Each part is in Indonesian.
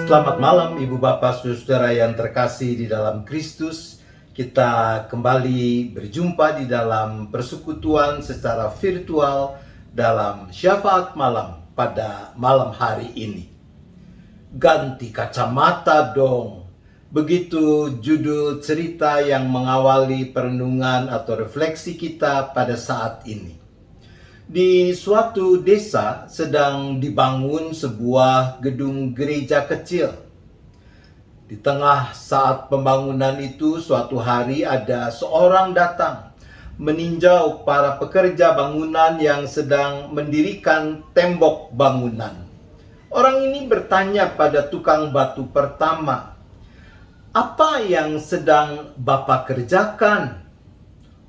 Selamat malam Ibu Bapak Saudara yang terkasih di dalam Kristus. Kita kembali berjumpa di dalam persekutuan secara virtual dalam syafaat malam pada malam hari ini. Ganti kacamata dong. Begitu judul cerita yang mengawali perenungan atau refleksi kita pada saat ini. Di suatu desa sedang dibangun sebuah gedung gereja kecil. Di tengah saat pembangunan itu, suatu hari ada seorang datang meninjau para pekerja bangunan yang sedang mendirikan tembok bangunan. Orang ini bertanya pada tukang batu pertama, "Apa yang sedang Bapak kerjakan?"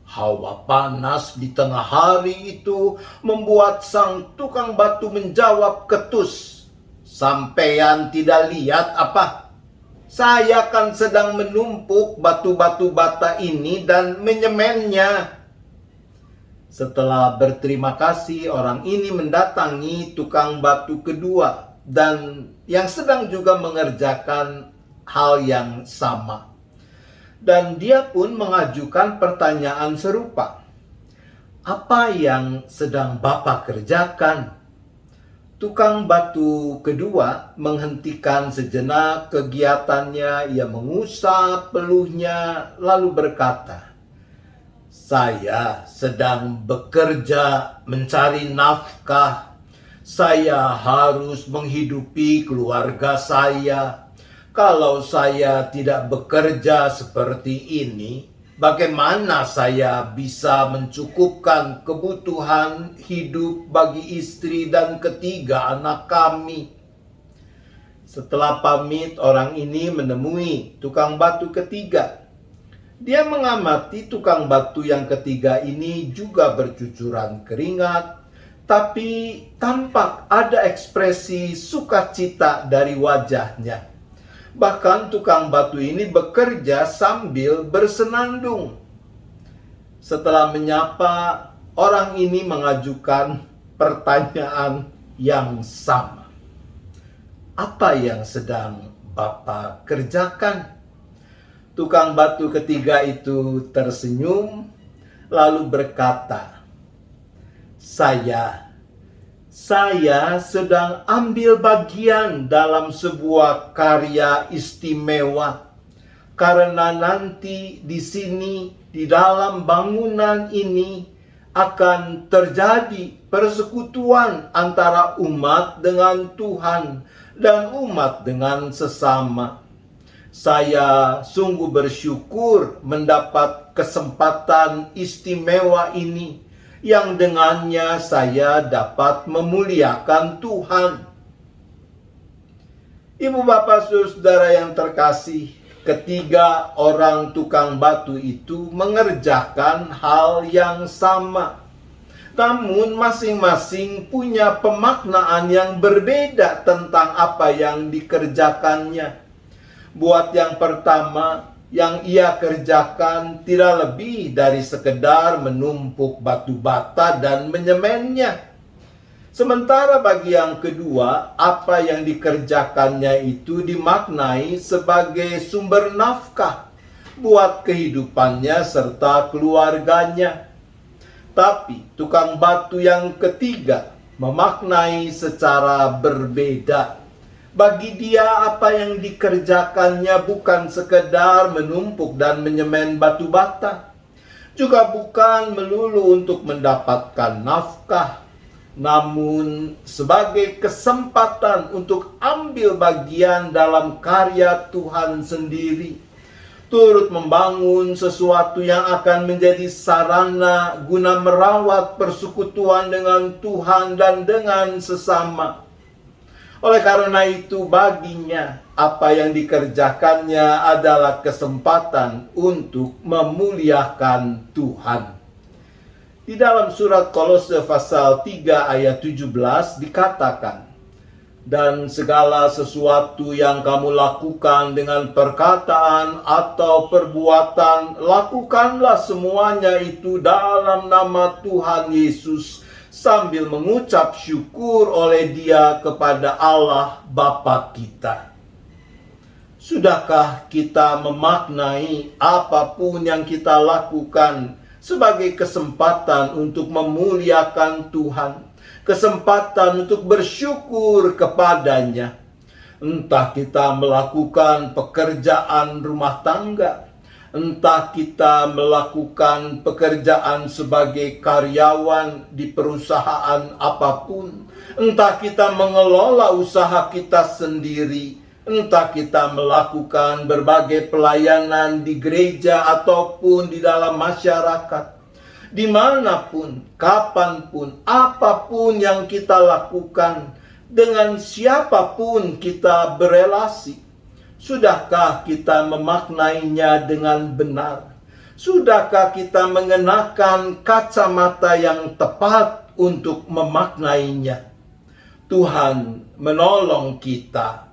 Hawa panas di tengah hari itu membuat sang tukang batu menjawab ketus, "Sampean tidak lihat apa? Saya kan sedang menumpuk batu-batu bata ini dan menyemennya." Setelah berterima kasih, orang ini mendatangi tukang batu kedua dan yang sedang juga mengerjakan hal yang sama. Dan dia pun mengajukan pertanyaan serupa. "Apa yang sedang Bapak kerjakan?" Tukang batu kedua menghentikan sejenak kegiatannya. Ia mengusap peluhnya lalu berkata, "Saya sedang bekerja mencari nafkah. Saya harus menghidupi keluarga saya. Kalau saya tidak bekerja seperti ini, bagaimana saya bisa mencukupkan kebutuhan hidup bagi istri dan ketiga anak kami?" Setelah pamit, orang ini menemui tukang batu ketiga. Dia mengamati tukang batu yang ketiga ini juga bercucuran keringat, tapi tampak ada ekspresi sukacita dari wajahnya. Bahkan tukang batu ini bekerja sambil bersenandung. Setelah menyapa, orang ini mengajukan pertanyaan yang sama. "Apa yang sedang Bapak kerjakan?" Tukang batu ketiga itu tersenyum lalu berkata, Saya sedang ambil bagian dalam sebuah karya istimewa. Karena nanti di sini, di dalam bangunan ini, akan terjadi persekutuan antara umat dengan Tuhan dan umat dengan sesama. Saya sungguh bersyukur mendapat kesempatan istimewa ini, yang dengannya saya dapat memuliakan Tuhan. Ibu bapak saudara yang terkasih, ketiga orang tukang batu itu mengerjakan hal yang sama. Namun masing-masing punya pemaknaan yang berbeda tentang apa yang dikerjakannya. Buat yang pertama, yang ia kerjakan tidak lebih dari sekedar menumpuk batu bata dan menyemennya. Sementara bagi yang kedua, apa yang dikerjakannya itu dimaknai sebagai sumber nafkah buat kehidupannya serta keluarganya. Tapi tukang batu yang ketiga memaknai secara berbeda. Bagi dia apa yang dikerjakannya bukan sekedar menumpuk dan menyemen batu bata, juga bukan melulu untuk mendapatkan nafkah, namun sebagai kesempatan untuk ambil bagian dalam karya Tuhan sendiri, turut membangun sesuatu yang akan menjadi sarana guna merawat persekutuan dengan Tuhan dan dengan sesama. Oleh karena itu baginya apa yang dikerjakannya adalah kesempatan untuk memuliakan Tuhan. Di dalam surat Kolose pasal 3 ayat 17 dikatakan, "Dan segala sesuatu yang kamu lakukan dengan perkataan atau perbuatan, lakukanlah semuanya itu dalam nama Tuhan Yesus, sambil mengucap syukur oleh Dia kepada Allah Bapa kita." Sudahkah kita memaknai apapun yang kita lakukan sebagai kesempatan untuk memuliakan Tuhan, kesempatan untuk bersyukur kepadanya? Entah kita melakukan pekerjaan rumah tangga, entah kita melakukan pekerjaan sebagai karyawan di perusahaan apapun, entah kita mengelola usaha kita sendiri, entah kita melakukan berbagai pelayanan di gereja ataupun di dalam masyarakat, dimanapun, kapanpun, apapun yang kita lakukan, dengan siapapun kita berelasi, sudahkah kita memaknainya dengan benar? Sudahkah kita mengenakan kacamata yang tepat untuk memaknainya? Tuhan menolong kita.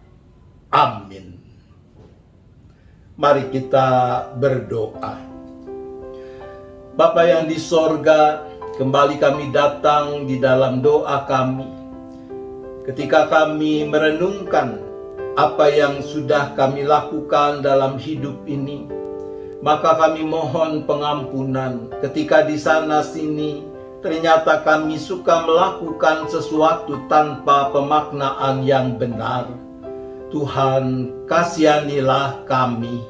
Amin. Mari kita berdoa. Bapa yang di sorga, kembali kami datang di dalam doa kami. Ketika kami merenungkan apa yang sudah kami lakukan dalam hidup ini, maka kami mohon pengampunan ketika di sana sini ternyata kami suka melakukan sesuatu tanpa pemaknaan yang benar. Tuhan, kasihanilah kami.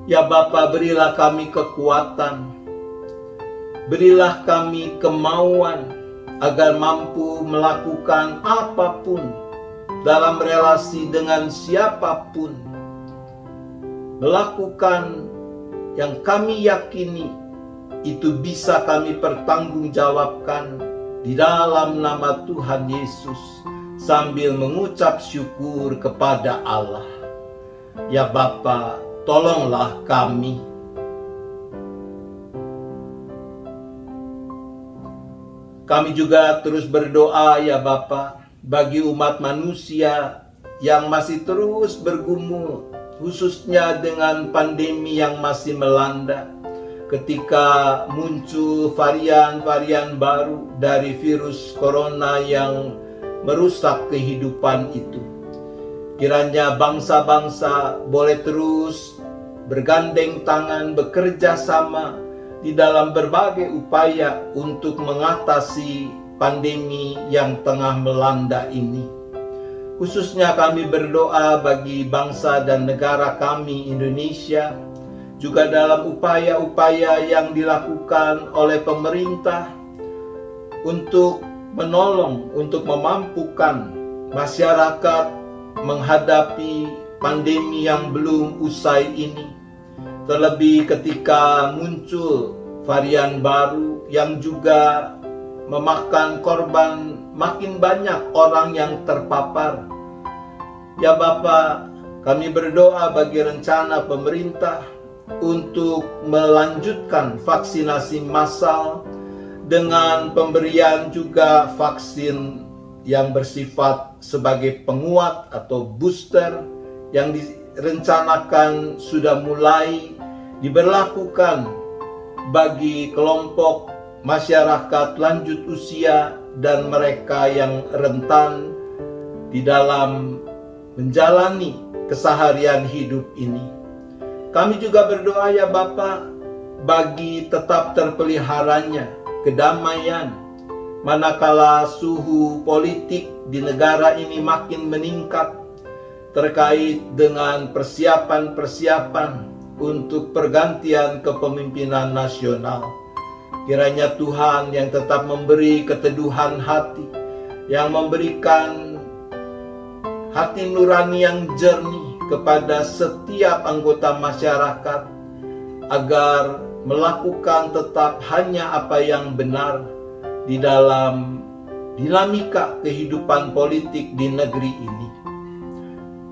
Ya Bapa, berilah kami kekuatan, berilah kami kemauan agar mampu melakukan apapun dalam relasi dengan siapapun, melakukan yang kami yakini itu bisa kami pertanggungjawabkan di dalam nama Tuhan Yesus, sambil mengucap syukur kepada Allah. Ya Bapa, tolonglah kami. Kami juga terus berdoa ya Bapa, bagi umat manusia yang masih terus bergumul, khususnya dengan pandemi yang masih melanda. Ketika muncul varian-varian baru dari virus corona yang merusak kehidupan itu, kiranya bangsa-bangsa boleh terus bergandeng tangan, bekerja sama di dalam berbagai upaya untuk mengatasi pandemi yang tengah melanda ini. Khususnya kami berdoa bagi bangsa dan negara kami Indonesia, juga dalam upaya-upaya yang dilakukan oleh pemerintah untuk menolong, untuk memampukan masyarakat menghadapi pandemi yang belum usai ini. Terlebih ketika muncul varian baru yang juga memakan korban, makin banyak orang yang terpapar. Ya Bapa, kami berdoa bagi rencana pemerintah untuk melanjutkan vaksinasi massal dengan pemberian juga vaksin yang bersifat sebagai penguat atau booster yang direncanakan sudah mulai diberlakukan bagi kelompok masyarakat lanjut usia dan mereka yang rentan di dalam menjalani keseharian hidup ini. Kami juga berdoa ya Bapa, bagi tetap terpeliharanya kedamaian manakala suhu politik di negara ini makin meningkat terkait dengan persiapan-persiapan untuk pergantian kepemimpinan nasional. Kiranya Tuhan yang tetap memberi keteduhan hati, yang memberikan hati nurani yang jernih kepada setiap anggota masyarakat, agar melakukan tetap hanya apa yang benar di dalam dinamika kehidupan politik di negeri ini.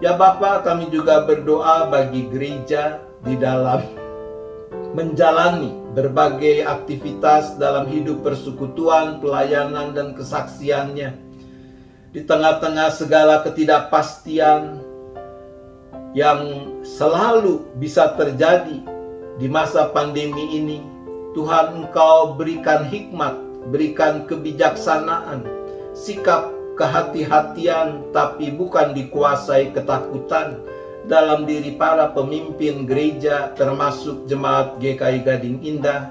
Ya Bapa, kami juga berdoa bagi gereja di dalam menjalani berbagai aktivitas dalam hidup persekutuan, pelayanan, dan kesaksiannya. Di tengah-tengah segala ketidakpastian yang selalu bisa terjadi di masa pandemi ini, Tuhan Engkau berikan hikmat, berikan kebijaksanaan, sikap kehati-hatian, tapi bukan dikuasai ketakutan dalam diri para pemimpin gereja, termasuk jemaat GKI Gading Indah,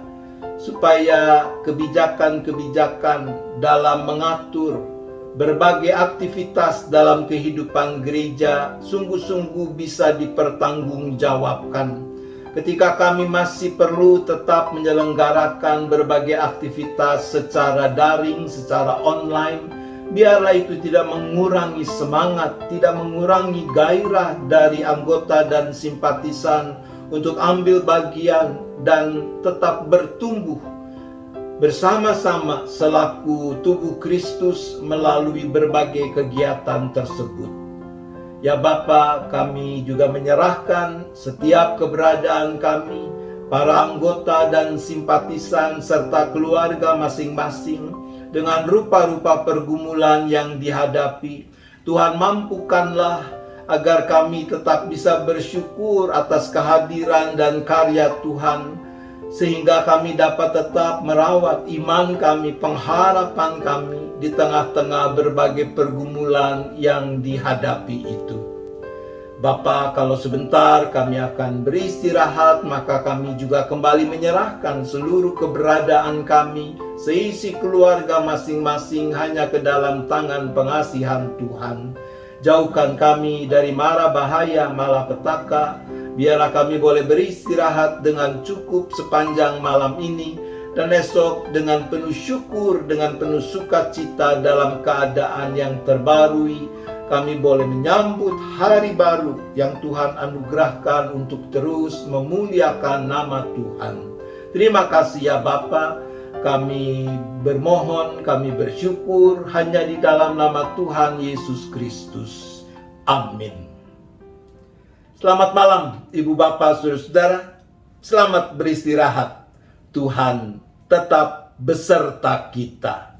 supaya kebijakan-kebijakan dalam mengatur berbagai aktivitas dalam kehidupan gereja sungguh-sungguh bisa dipertanggungjawabkan. Ketika kami masih perlu tetap menyelenggarakan berbagai aktivitas secara daring, secara online, biarlah itu tidak mengurangi semangat, tidak mengurangi gairah dari anggota dan simpatisan untuk ambil bagian dan tetap bertumbuh bersama-sama selaku tubuh Kristus melalui berbagai kegiatan tersebut. Ya Bapa, kami juga menyerahkan setiap keberadaan kami, para anggota dan simpatisan serta keluarga masing-masing dengan rupa-rupa pergumulan yang dihadapi. Tuhan, mampukanlah agar kami tetap bisa bersyukur atas kehadiran dan karya Tuhan, sehingga kami dapat tetap merawat iman kami, pengharapan kami di tengah-tengah berbagai pergumulan yang dihadapi itu. Bapa, kalau sebentar kami akan beristirahat, maka kami juga kembali menyerahkan seluruh keberadaan kami, seisi keluarga masing-masing hanya ke dalam tangan pengasihan Tuhan. Jauhkan kami dari mara bahaya malapetaka, biarlah kami boleh beristirahat dengan cukup sepanjang malam ini, dan esok dengan penuh syukur, dengan penuh sukacita dalam keadaan yang terbarui, kami boleh menyambut hari baru yang Tuhan anugerahkan untuk terus memuliakan nama Tuhan. Terima kasih ya Bapa, kami bermohon, kami bersyukur hanya di dalam nama Tuhan Yesus Kristus. Amin. Selamat malam Ibu Bapak Saudara-saudara, selamat beristirahat. Tuhan tetap beserta kita.